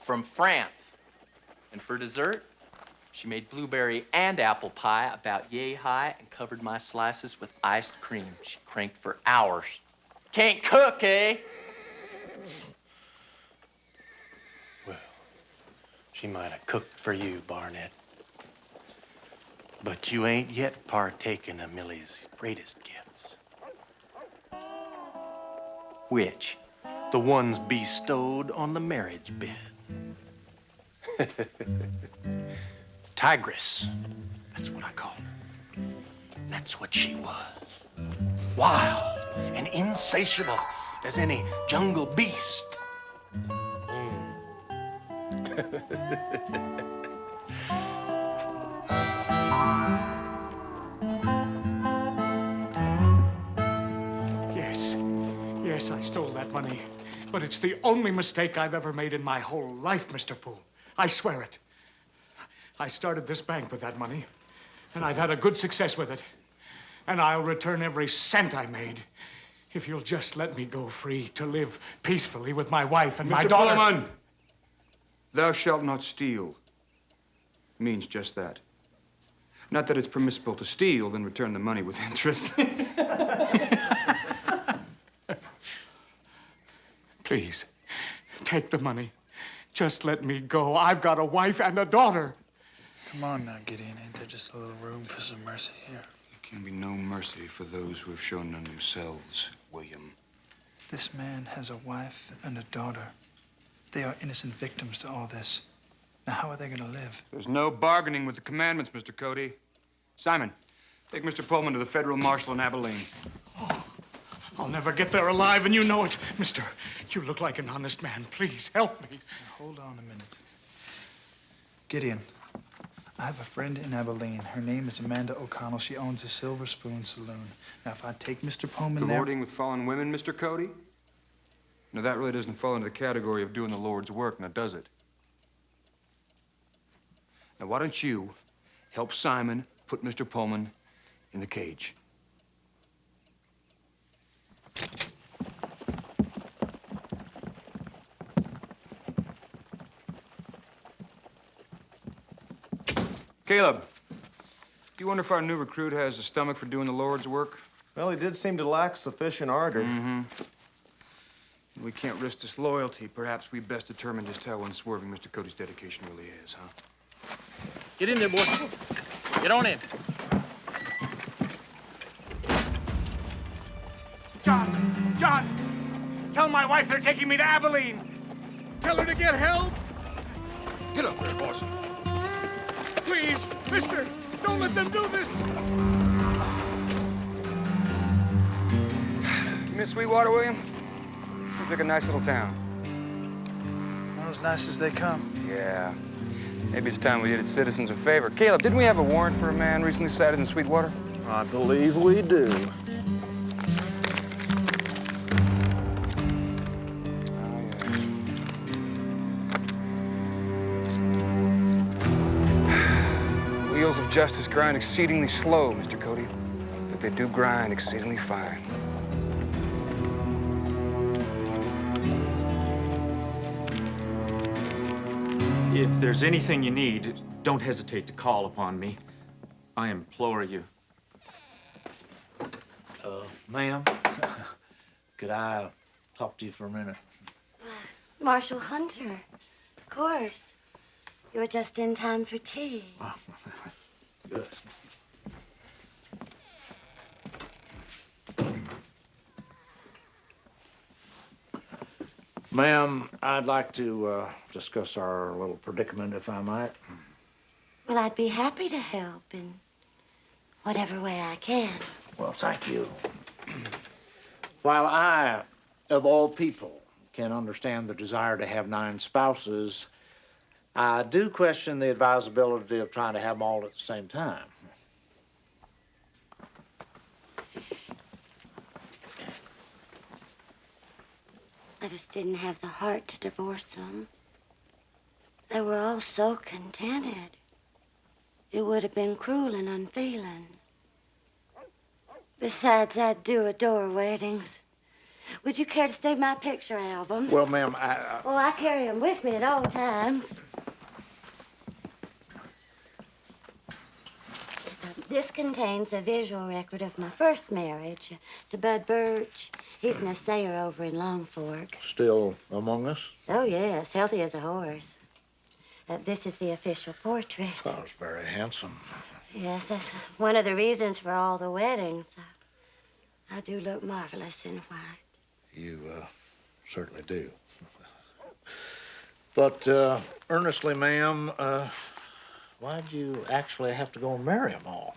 from France. And for dessert, she made blueberry and apple pie about yay high and covered my slices with iced cream. She cranked for hours. Can't cook, eh? Well, she might have cooked for you, Barnett. But you ain't yet partaken of Millie's greatest gifts. Which? The ones bestowed on the marriage bed. Tigress. That's what I call her. That's what she was. Wild and insatiable as any jungle beast. Yes, I stole that money. But it's the only mistake I've ever made in my whole life, Mr. Poole. I swear it. I started this bank with that money, and I've had a good success with it. And I'll return every cent I made if you'll just let me go free to live peacefully with my wife and my daughter. Mr. Pullman, thou shalt not steal means just that. Not that it's permissible to steal, then return the money with interest. Please, take the money. Just let me go. I've got a wife and a daughter. Come on now, Gideon. Ain't there just a little room for some mercy here? There can be no mercy for those who have shown none themselves, William. This man has a wife and a daughter. They are innocent victims to all this. Now, how are they going to live? There's no bargaining with the commandments, Mr. Cody. Simon, take Mr. Pullman to the Federal Marshal in Abilene. Oh, I'll never get there alive, and you know it. Mister, you look like an honest man. Please, help me. Now, hold on a minute. Gideon, I have a friend in Abilene. Her name is Amanda O'Connell. She owns a Silver Spoon Saloon. Now, if I take Mr. Pullman there... Cavorting with fallen women, Mr. Cody? Now, that really doesn't fall into the category of doing the Lord's work, now does it? Now, why don't you help Simon put Mr. Pullman in the cage? Caleb, do you wonder if our new recruit has a stomach for doing the Lord's work? Well, he did seem to lack sufficient ardor. Mm-hmm. We can't risk disloyalty. Perhaps we best determine just how unswerving Mr. Cody's dedication really is, huh? Get in there, boy. Get on in. John, tell my wife they're taking me to Abilene. Tell her to get help. Get up there, boss. Please, mister, don't let them do this. You miss Sweetwater, William? Seems like a nice little town. Well, as nice as they come. Yeah. Maybe it's time we did its citizens a favor. Caleb, didn't we have a warrant for a man recently sighted in Sweetwater? I believe we do. Wheels of justice grind exceedingly slow, Mr. Cody, but they do grind exceedingly fine. If there's anything you need, don't hesitate to call upon me. I implore you. Ma'am, could I talk to you for a minute? Marshal Hunter, of course. You're just in time for tea. Good. Ma'am, I'd like to discuss our little predicament, if I might. Well, I'd be happy to help in whatever way I can. Well, thank you. While I, of all people, can understand the desire to have 9 spouses, I do question the advisability of trying to have them all at the same time. I just didn't have the heart to divorce them. They were all so contented. It would have been cruel and unfeeling. Besides, I'd do adore weddings. Would you care to see my picture albums? Well, ma'am, Oh, I carry them with me at all times. This contains a visual record of my first marriage to Bud Birch. He's an assayer over in Long Fork. Still among us? Oh, yes, healthy as a horse. This is the official portrait. Sounds very handsome. Yes, that's one of the reasons for all the weddings. I do look marvelous in white. You certainly do. But earnestly, ma'am, why'd you actually have to go and marry them all?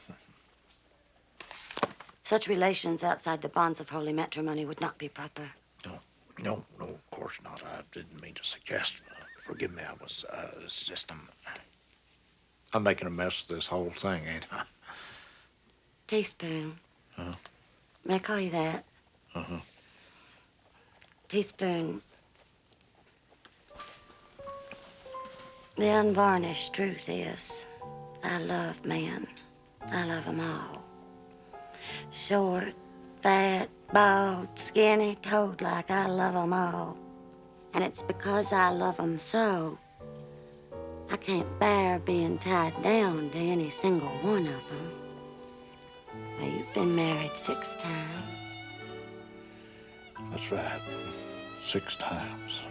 Such relations outside the bonds of holy matrimony would not be proper. No, of course not. I didn't mean to suggest. Forgive me, I was just, I'm making a mess of this whole thing, ain't I? Teaspoon. Huh? May I call you that? Uh-huh. Teaspoon. The unvarnished truth is, I love men. I love them all. Short, fat, bald, skinny, toad-like, I love them all. And it's because I love them so, I can't bear being tied down to any single one of them. Now, you've been married 6 times. That's right. 6 times.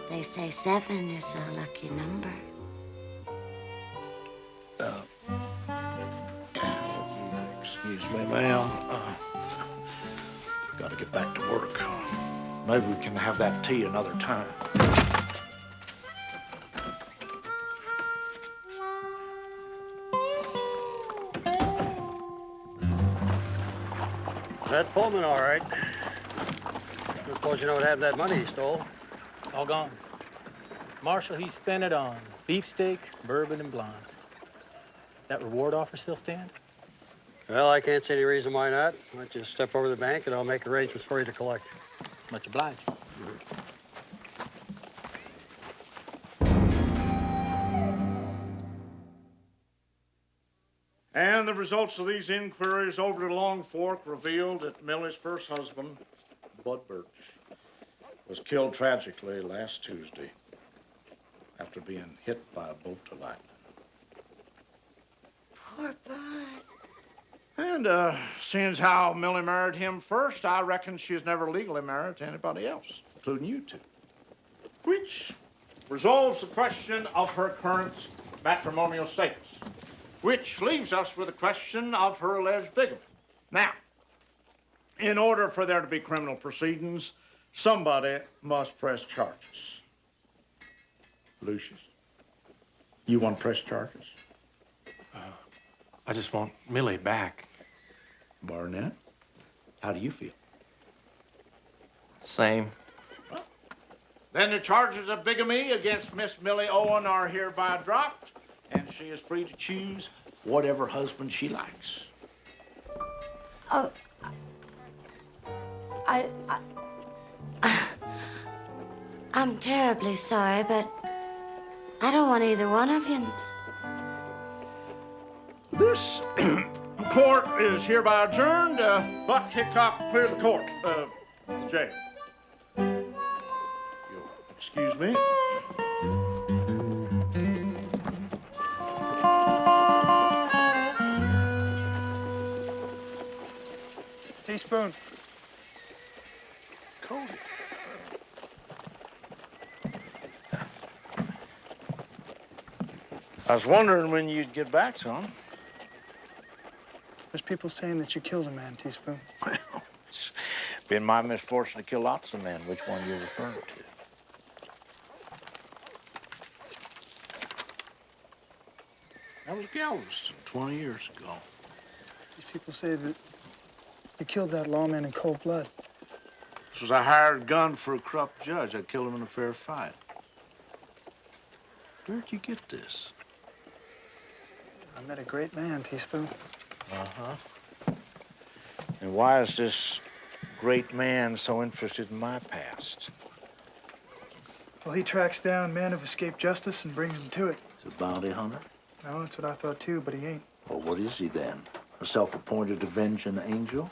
They say 7 is a lucky number. Excuse me, ma'am. Gotta get back to work. Maybe we can have that tea another time. That's Pullman, all right. I suppose you don't have that money he stole. All gone. Marshal, he spent it on beefsteak, bourbon, and blondes. That reward offer still stand? Well, I can't see any reason why not. Why don't you step over to the bank and I'll make arrangements for you to collect. Much obliged. And the results of these inquiries over to Long Fork revealed that Millie's first husband, Bud Birch, was killed tragically last Tuesday after being hit by a bolt of lightning. Poor Bud. And seeing as how Millie married him first, I reckon she's never legally married to anybody else, including you two. Which resolves the question of her current matrimonial status. Which leaves us with the question of her alleged bigamy. Now, in order for there to be criminal proceedings, somebody must press charges. Lucius, you want to press charges? I just want Millie back. Barnett, how do you feel? Same. Then the charges of bigamy against Miss Millie Owen are hereby dropped, and she is free to choose whatever husband she likes. Oh, I'm terribly sorry, but I don't want either one of you. This court is hereby adjourned. Buck Hickok, clear the court. The jail. You'll excuse me. Teaspoon. Cozy. I was wondering when you'd get back, son. There's people saying that you killed a man, Teaspoon. Well, it's been my misfortune to kill lots of men. Which one you referring to? That was Galveston 20 years ago. These people say that you killed that lawman in cold blood. This was a hired gun for a corrupt judge. I killed him in a fair fight. Where'd you get this? I met a great man, Teaspoon. Uh-huh. And why is this great man so interested in my past? Well, he tracks down men who've escaped justice and brings them to it. He's a bounty hunter? No, that's what I thought too, but he ain't. Well, what is he then? A self-appointed avenging angel?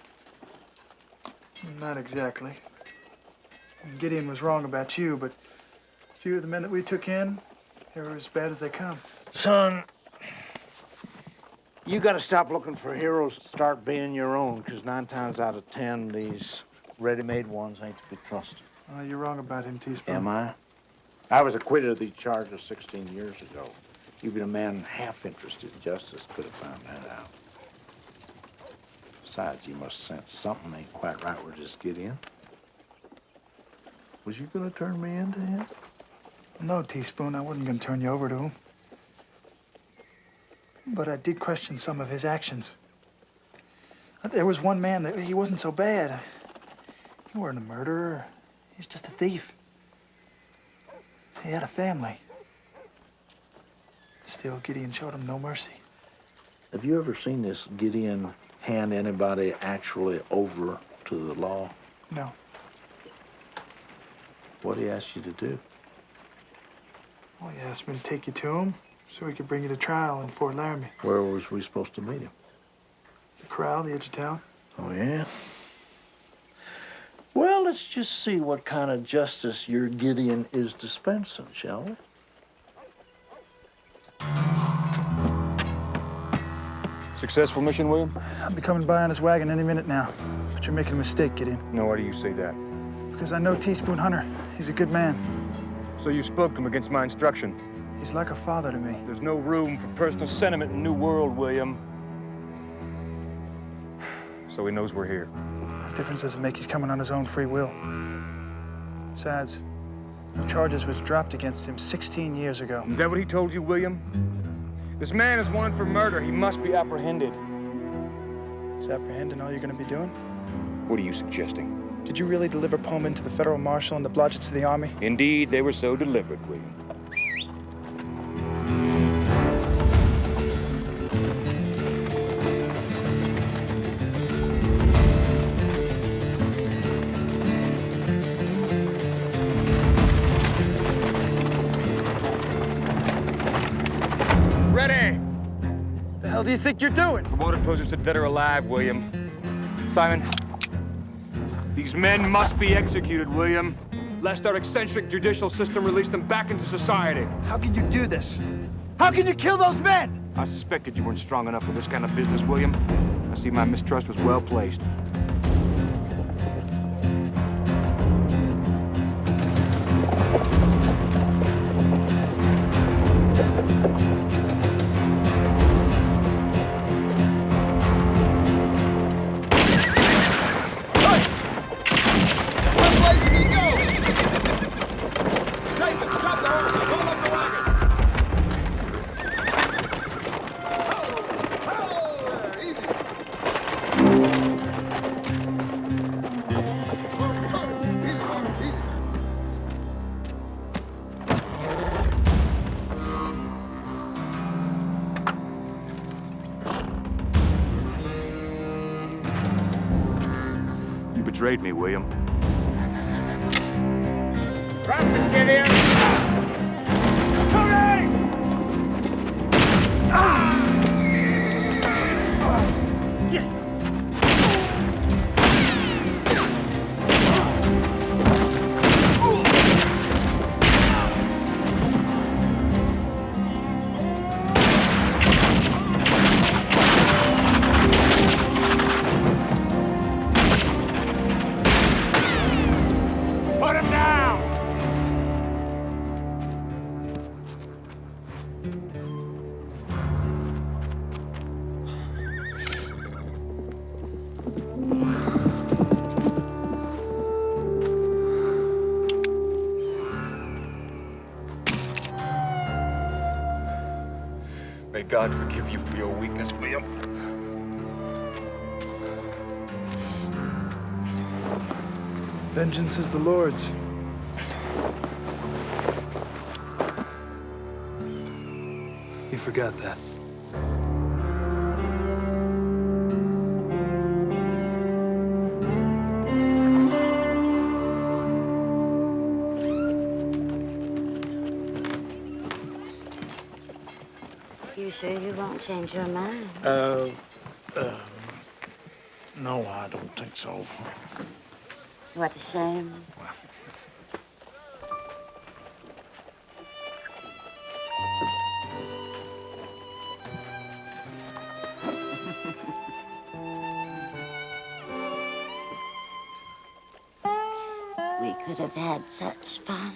Not exactly. Gideon was wrong about you, but a few of the men that we took in, they were as bad as they come. Son, you got to stop looking for heroes, start being your own, because 9 times out of 10, these ready-made ones ain't to be trusted. You're wrong about him, Teaspoon. Am I? I was acquitted of these charges 16 years ago. Even a man half interested in justice could have found that out. Besides, you must sense something ain't quite right with this Gideon. Was you gonna turn me into him? No, Teaspoon, I wasn't gonna turn you over to him. But I did question some of his actions. There was one man that he wasn't so bad. He weren't a murderer. He's just a thief. He had a family. Still, Gideon showed him no mercy. Have you ever seen this Gideon hand anybody actually over to the law? No. What did he ask you to do? Well, he asked me to take you to him so he could bring you to trial in Fort Laramie. Where was we supposed to meet him? The corral, the edge of town. Oh, yeah? Well, let's just see what kind of justice your Gideon is dispensing, shall we? Successful mission, William? I'll be coming by on his wagon any minute now. But you're making a mistake, Gideon. No, why do you say that? Because I know Teaspoon Hunter. He's a good man. So you spoke to him against my instruction? He's like a father to me. There's no room for personal sentiment in New World, William. So he knows we're here. The difference doesn't make he's coming on his own free will. Besides, the charges was dropped against him 16 years ago. Is that what he told you, William? This man is wanted for murder. He must be apprehended. Is apprehending all you're going to be doing? What are you suggesting? Did you really deliver Pullman to the federal marshal and the Blodgetts to the army? Indeed, they were so delivered, William. Ready! The hell do you think you're doing? The wanted posters said dead or alive, William. Simon, these men must be executed, William, lest our eccentric judicial system release them back into society. How can you do this? How can you kill those men? I suspected you weren't strong enough for this kind of business, William. I see my mistrust was well placed. You betrayed me, William. Rapid, get in! Put him down! May God forgive you for your weakness, William. Vengeance is the Lord's. You forgot that. You sure you won't change your mind? No, I don't think so. What a shame. We could have had such fun.